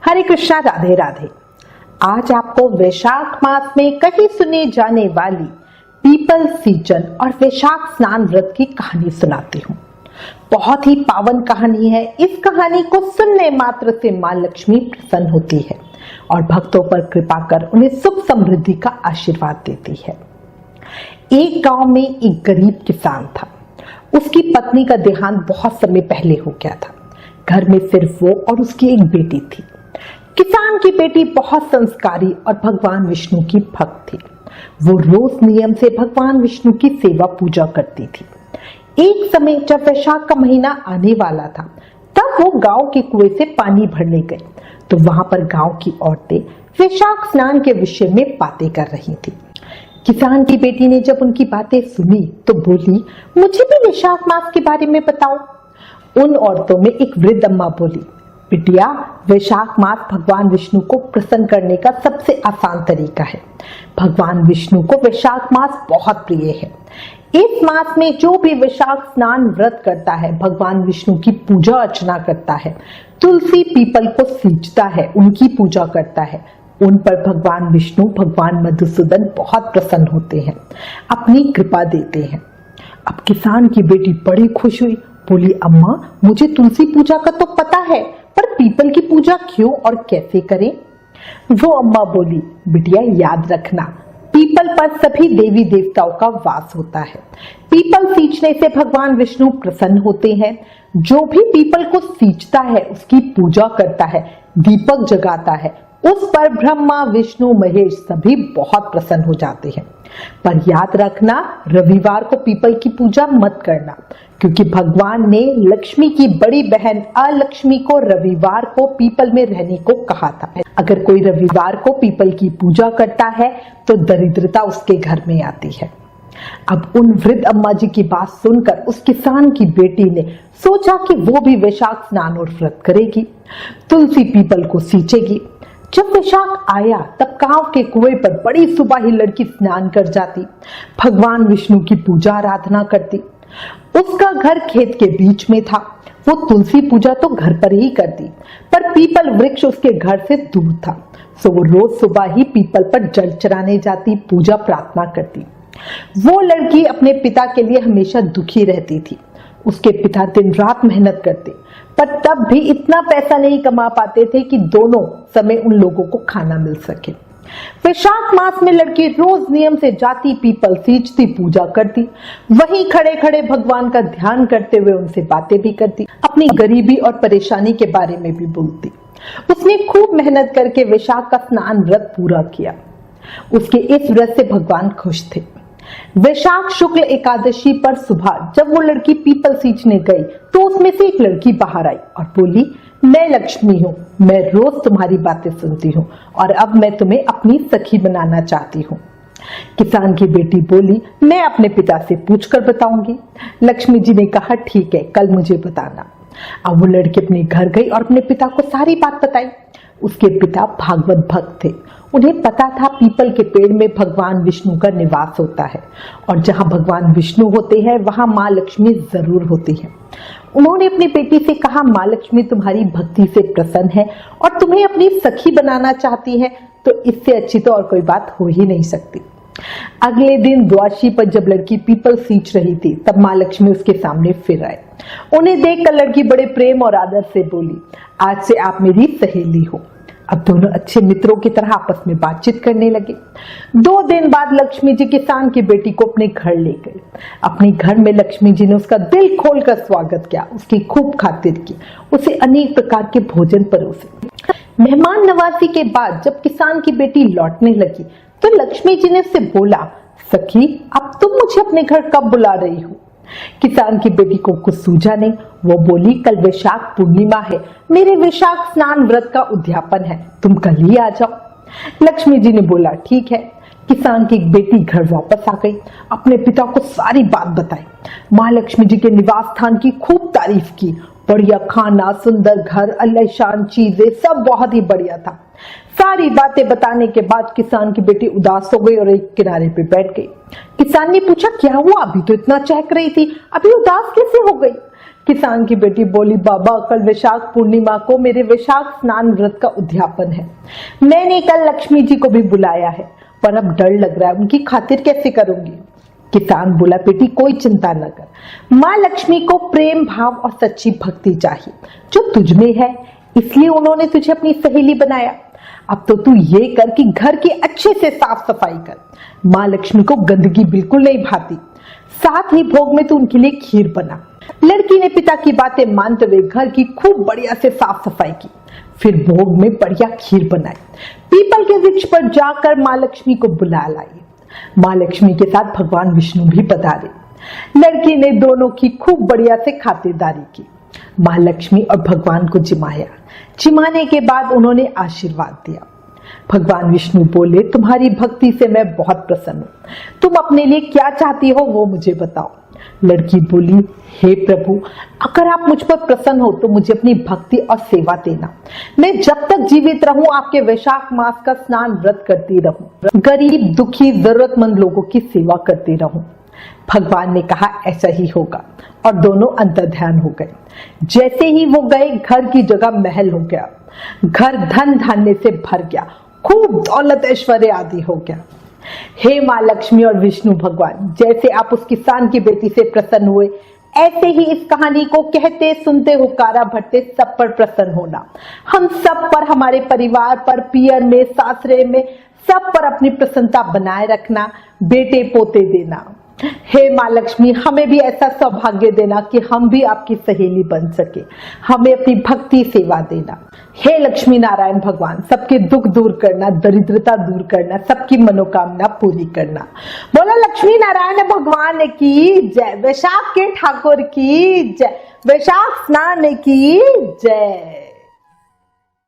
हरे कृष्णा, राधे राधे। आज आपको वैशाख मास में कहीं सुने जाने वाली पीपल सीजन और वैशाख स्नान व्रत की कहानी सुनाती हूँ। बहुत ही पावन कहानी है। इस कहानी को सुनने मात्र से माँ लक्ष्मी प्रसन्न होती है और भक्तों पर कृपा कर उन्हें सुख समृद्धि का आशीर्वाद देती है। एक गांव में एक गरीब किसान था। उसकी पत्नी का देहांत बहुत समय पहले हो गया था। घर में सिर्फ वो और उसकी एक बेटी थी। किसान की बेटी बहुत संस्कारी और भगवान विष्णु की भक्त थी। वो रोज नियम से भगवान विष्णु की सेवा पूजा करती थी। एक समय जब वैशाख का महीना आने वाला था, तब वो गांव के कुएं से पानी भरने गई तो वहां पर गांव की औरतें वैशाख स्नान के विषय में बातें कर रही थी। किसान की बेटी ने जब उनकी बातें सुनी तो बोली, मुझे भी वैशाख मास के बारे में बताओ। उन औरतों में एक वृद्ध अम्मा बोली, बिटिया, वैशाख मास भगवान विष्णु को प्रसन्न करने का सबसे आसान तरीका है। भगवान विष्णु को वैशाख मास बहुत प्रिय है। इस मास में जो भी वैशाख स्नान व्रत करता है, भगवान विष्णु की पूजा अर्चना करता है, तुलसी पीपल को सींचता है, उनकी पूजा करता है, उन पर भगवान विष्णु, भगवान मधुसूदन बहुत प्रसन्न होते हैं, अपनी कृपा देते हैं। अब किसान की बेटी बड़ी खुश हुई, बोली, अम्मा, मुझे तुलसी पूजा का तो पता है, पर पीपल की पूजा क्यों और कैसे करें? वो अम्मा बोली, बिटिया, याद रखना, पीपल पर सभी देवी देवताओं का वास होता है। पीपल सींचने से भगवान विष्णु प्रसन्न होते हैं। जो भी पीपल को सींचता है, उसकी पूजा करता है, दीपक जगाता है, उस पर ब्रह्मा, विष्णु, महेश सभी बहुत प्रसन्न हो जाते हैं। पर याद रखना, रविवार को पीपल की पूजा मत करना, क्योंकि भगवान ने लक्ष्मी की बड़ी बहन अलक्ष्मी को रविवार को पीपल में रहने को कहा था। अगर कोई रविवार को पीपल की पूजा करता है तो दरिद्रता उसके घर में आती है। अब उन वृद्ध अम्मा जी की बात सुनकर उस किसान की बेटी ने सोचा कि वो भी वैशाख स्नान और व्रत करेगी, तुलसी पीपल को सींचेगी। जब वैशाख आया तब गांव के कुएं पर बड़ी सुबह ही लड़की स्नान कर जाती, भगवान विष्णु की पूजा आराधना करती। उसका घर खेत के बीच में था। वो तुलसी पूजा तो घर पर ही करती, पर पीपल वृक्ष उसके घर से दूर था, सो वो रोज सुबह ही पीपल पर जल चढ़ाने जाती, पूजा प्रार्थना करती। वो लड़की अपने पिता के लिए हमेशा दुखी रहती थी। उसके पिता दिन रात मेहनत करते, पर तब भी इतना पैसा नहीं कमा पाते थे कि दोनों समय उन लोगों को खाना मिल सके। वैशाख मास में लड़की रोज नियम से जाती, पीपल सींचती, पूजा करती, वहीं खड़े खड़े भगवान का ध्यान करते हुए उनसे बातें भी करती, अपनी गरीबी और परेशानी के बारे में भी बोलती। उसने खूब मेहनत करके वैशाख का स्नान व्रत पूरा किया। उसके इस व्रत से भगवान खुश थे। वैशाख शुक्ल एकादशी पर सुबह जब वो लड़की पीपल सींचने गई तो उसमें से एक लड़की बाहर आई और बोली, मैं लक्ष्मी हूँ, मैं रोज तुम्हारी बातें सुनती हूँ और अब मैं तुम्हें अपनी सखी बनाना चाहती हूँ। किसान की बेटी बोली, मैं अपने पिता से पूछकर बताऊंगी। लक्ष्मी जी ने कहा, ठीक है, कल मुझे बताना। अब वो लड़की अपने घर गई और अपने पिता को सारी बात बताई। उसके पिता भागवत भक्त थे। उन्हें पता था पीपल के पेड़ में भगवान विष्णु का निवास होता है और जहां भगवान विष्णु होते हैं वहां माँ लक्ष्मी जरूर होती है। उन्होंने अपनी बेटी से कहा, माँ लक्ष्मी तुम्हारी भक्ति से प्रसन्न है और तुम्हें अपनी सखी बनाना चाहती है, तो इससे अच्छी तो और कोई बात हो ही नहीं सकती। अगले दिन द्वादशी पर जब लड़की पीपल सींच रही थी तब माँ लक्ष्मी उसके सामने फिर आए। उन्हें देखकर लड़की बड़े प्रेम और आदर से बोली, आज से आप मेरी सहेली हो। अब दोनों अच्छे मित्रों की तरह आपस में बातचीत करने लगे। 2 दिन बाद लक्ष्मी जी किसान की बेटी को अपने घर ले गई। अपने घर में लक्ष्मी जी ने उसका दिल खोलकर स्वागत किया, उसकी खूब खातिर की, उसे अनेक प्रकार के भोजन परोसे। मेहमान नवाजी के बाद जब किसान की बेटी लौटने लगी तो लक्ष्मी जी ने उससे बोला, सखी, अब तुम मुझे अपने घर कब बुला रही हो? किसान की बेटी को कुछ सूझा नहीं। वो बोली, कल वैशाख पूर्णिमा है, मेरे वैशाख स्नान व्रत का उद्यापन है, तुम कल ही आ जाओ। लक्ष्मी जी ने बोला, ठीक है। किसान की एक बेटी घर वापस आ गई, अपने पिता को सारी बात बताई। माँ लक्ष्मी जी के निवास स्थान की खूब तारीफ की। बढ़िया खाना, सुंदर घर, आलीशान चीजें, सब बहुत ही बढ़िया था। सारी बातें बताने के बाद किसान की बेटी उदास हो गई और एक किनारे पे बैठ गई। किसान ने पूछा, क्या हुआ? अभी तो इतना चहक रही थी, अभी उदास कैसे हो गई? किसान की बेटी बोली, बाबा कल वैशाख पूर्णिमा को मेरे वैशाख स्नान व्रत का उद्यापन है। मैंने कल लक्ष्मी जी को भी बुलाया है, पर अब डर लग रहा है, उनकी खातिर कैसे करूंगी। किसान बोला, बेटी कोई चिंता न कर, माँ लक्ष्मी को प्रेम भाव और सच्ची भक्ति चाहिए जो तुझ में है, इसलिए उन्होंने तुझे अपनी सहेली बनाया। अब तो तू ये कर कि घर की अच्छे से साफ सफाई कर, माँ लक्ष्मी को गंदगी बिल्कुल नहीं भाती। साथ ही भोग में तू उनके लिए खीर बना। लड़की ने पिता की बातें मानते हुए घर की खूब बढ़िया से साफ सफाई की, फिर भोग में बढ़िया खीर बनाई। पीपल के वृक्ष पर जाकर माँ लक्ष्मी को बुला लाई। माँ लक्ष्मी के साथ भगवान विष्णु भी पधारे। लड़की ने दोनों की खूब बढ़िया से खातिरदारी की। माँ लक्ष्मी और भगवान को जिमाया। जिमाने के बाद उन्होंने आशीर्वाद दिया। भगवान विष्णु बोले, तुम्हारी भक्ति से मैं बहुत प्रसन्न हूँ, तुम अपने लिए क्या चाहती हो वो मुझे बताओ। लड़की बोली, हे प्रभु, अगर आप मुझ पर प्रसन्न हो तो मुझे अपनी भक्ति और सेवा देना। मैं जब तक जीवित रहूं आपके वैशाख मास का स्नान व्रत करती रहूं, गरीब दुखी जरूरतमंद लोगों की सेवा करती रहूं। भगवान ने कहा, ऐसा ही होगा, और दोनों अंतर्ध्यान हो गए। जैसे ही वो गए, घर की जगह महल हो गया, घर धन धान्य से भर गया, खूब दौलत ऐश्वर्य आदि हो गया। हे माँ लक्ष्मी और विष्णु भगवान, जैसे आप उस किसान की बेटी से प्रसन्न हुए, ऐसे ही इस कहानी को कहते सुनते हुकारा भरते सब पर प्रसन्न होना। हम सब पर, हमारे परिवार पर, पियर में, सासरे में, सब पर अपनी प्रसन्नता बनाए रखना, बेटे पोते देना। हे माँ लक्ष्मी, हमें भी ऐसा सौभाग्य देना कि हम भी आपकी सहेली बन सके, हमें अपनी भक्ति सेवा देना। हे लक्ष्मी नारायण भगवान, सबके दुख दूर करना, दरिद्रता दूर करना, सबकी मनोकामना पूरी करना। बोलो लक्ष्मी नारायण भगवान की जय, वैशाख के ठाकुर की जय, वैशाख स्नान की जय।